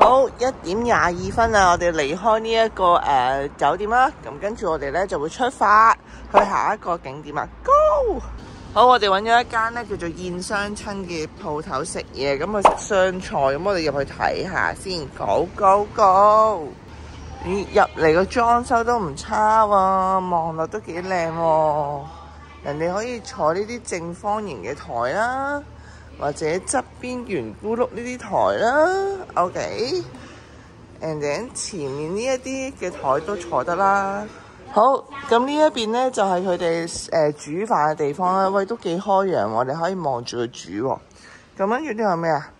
好，1:22啦，我哋離開呢一個酒店啦。咁跟住我哋咧就會出發去下一個景點啊 ，Go！ 好，我哋揾咗一間咧叫做燕雙親嘅鋪頭食嘢，咁去食湘菜，咁我哋入去睇下先。Go Go Go！ 咦，入嚟個裝修都唔差喎，望落都幾靚喎。人哋可以坐呢啲正方形嘅台啦，或者側邊圓咕碌呢啲台啦。OK，and then 前面呢一啲嘅台都坐得啦。好，咁呢一邊咧就係佢哋煮飯嘅地方啦。喂，都幾開揚喎，我哋可以望住佢煮喎。咁跟住呢個係咩啊？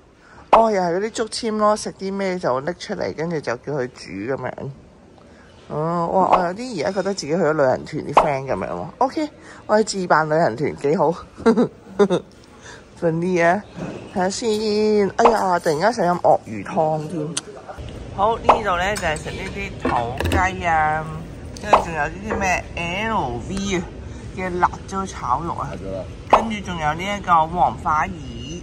哦，又係嗰啲竹籤咯，食啲咩就拎出嚟，跟住就叫佢煮咁樣。哦，哇！我有啲而家覺得自己去咗旅行團啲 friend 咁樣喎。OK， 我係自辦旅行團幾好。瞓啲啊，睇下先。哎呀，突然間想飲鱷魚湯添。好，呢度咧就係食呢啲土雞啊，跟住仲有呢啲咩 LV 嘅辣椒炒肉啊，跟住仲有呢一個黃花魚，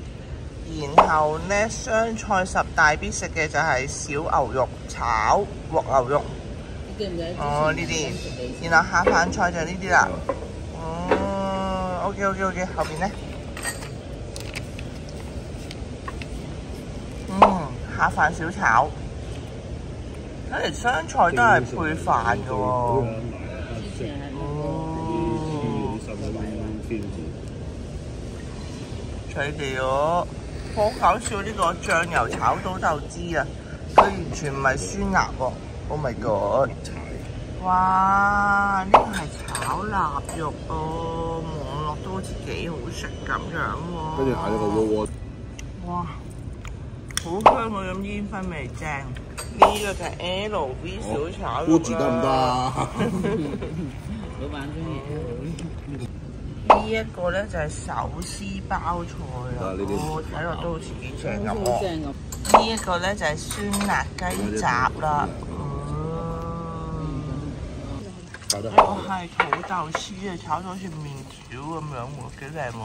然後咧湘菜10大必食嘅就係小牛肉炒鑊牛肉。哦，呢啲，然後下飯菜就係呢啲啦。OK， 後邊咧，下飯小炒，睇嚟湘菜都係配飯嘅喎。佢哋好搞笑，呢個醬油炒到豆枝啊，佢完全唔係酸辣喎。Oh my god！ 哇，呢個係炒臘肉喎，望落都好似幾好食咁樣喎。跟住嗌咗個鍋鍋。哇，好香嗰種煙燻味正。呢個就係 LV 小炒肉啦。鍋得唔得啊？老闆中意。呢一個咧就係手撕包菜啦，睇落都好似幾正咁喎。呢一個咧就係酸辣雞雜啦。我係土豆絲啊，炒到好似麵條咁樣喎，幾靚喎！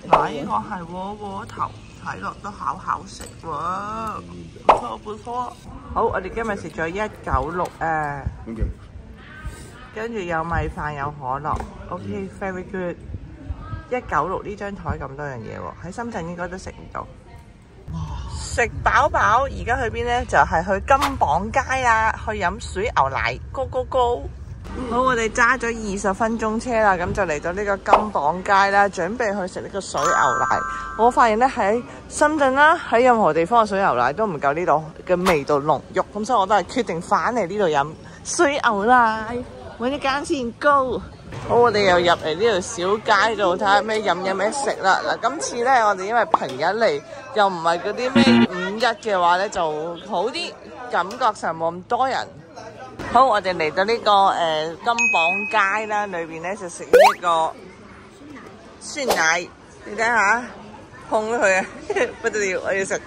嗱，呢個係鍋頭，睇落都好好食喎，不錯。好，我哋今日食咗196啊，跟住有米飯有可樂 ，OK，very good。196呢張台咁多樣嘢喎，喺深圳應該都食唔到。食飽飽，而家去邊呢？就係去金榜街啊，去飲水牛奶，Go Go Go！好，我哋揸咗20分鐘車啦，咁就嚟到呢個金榜街啦，準備去食呢個水牛奶。我發現咧喺深圳啦，喺任何地方嘅水牛奶都唔夠呢度嘅味道濃郁，咁所以我都係決定翻嚟呢度飲水牛奶，揾一間先 Go。好，我哋又入嚟呢條小街度睇下咩飲咩食啦。嗱，今次咧我哋因為平日嚟，又唔係嗰啲咩5·1嘅話咧就好啲，感覺上冇咁多人。好，我哋嚟到呢個金榜街啦，裏邊咧就食呢一個酸奶，你睇下，碰咗佢啊，不得了，我要食。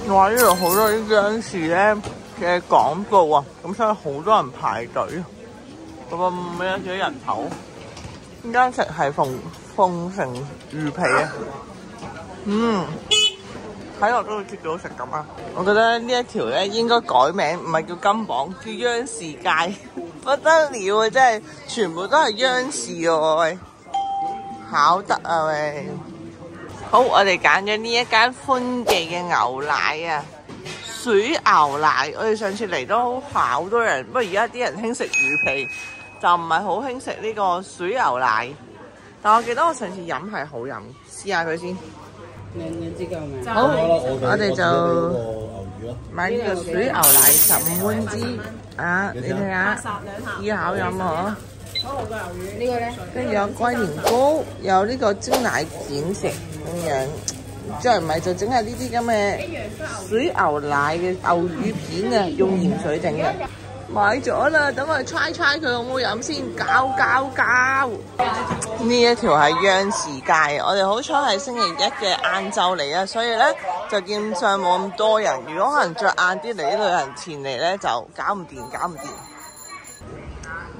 哇！呢度好多啲央視咧嘅廣告啊，咁所以好多人排隊。咁咩有幾多人頭？呢間食係鳳城魚皮啊，睇落都好似幾好食咁啊！我覺得呢一條咧應該改名，唔係叫金榜，叫央視街，不得了啊！真係全部都係央視喎，喂，考得啊喂！好，我哋揀咗呢一間歡記嘅牛奶啊，水牛奶。我哋上次嚟都好多人，不過而家啲人興食魚皮，就唔係好興食呢個水牛奶。但我記得我上次飲係好飲，試下佢先。好，我哋就買呢個水牛奶15蚊支啊！你睇下，幾好飲喎！好個牛魚，呢個咧，跟住有龜苓膏，有呢個蒸奶件食咁樣，再唔係就整下呢啲咁嘅水牛奶嘅牛魚片啊，用鹽水整嘅。買咗啦，等我哋 try 佢好唔好飲先，交！呢一條係央視街，我哋好彩係星期1嘅晏晝嚟啊，所以咧就見上冇咁多人。如果可能再晏啲嚟，呢度有人前嚟咧就搞唔掂。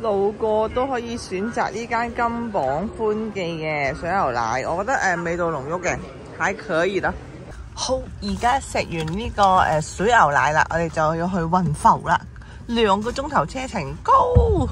路過都可以選擇呢間金榜歡記嘅水牛奶，我覺得味道濃郁嘅，還可以啦。好，而家食完呢個水牛奶啦，我哋就要去雲浮啦，2個鐘頭車程，Go！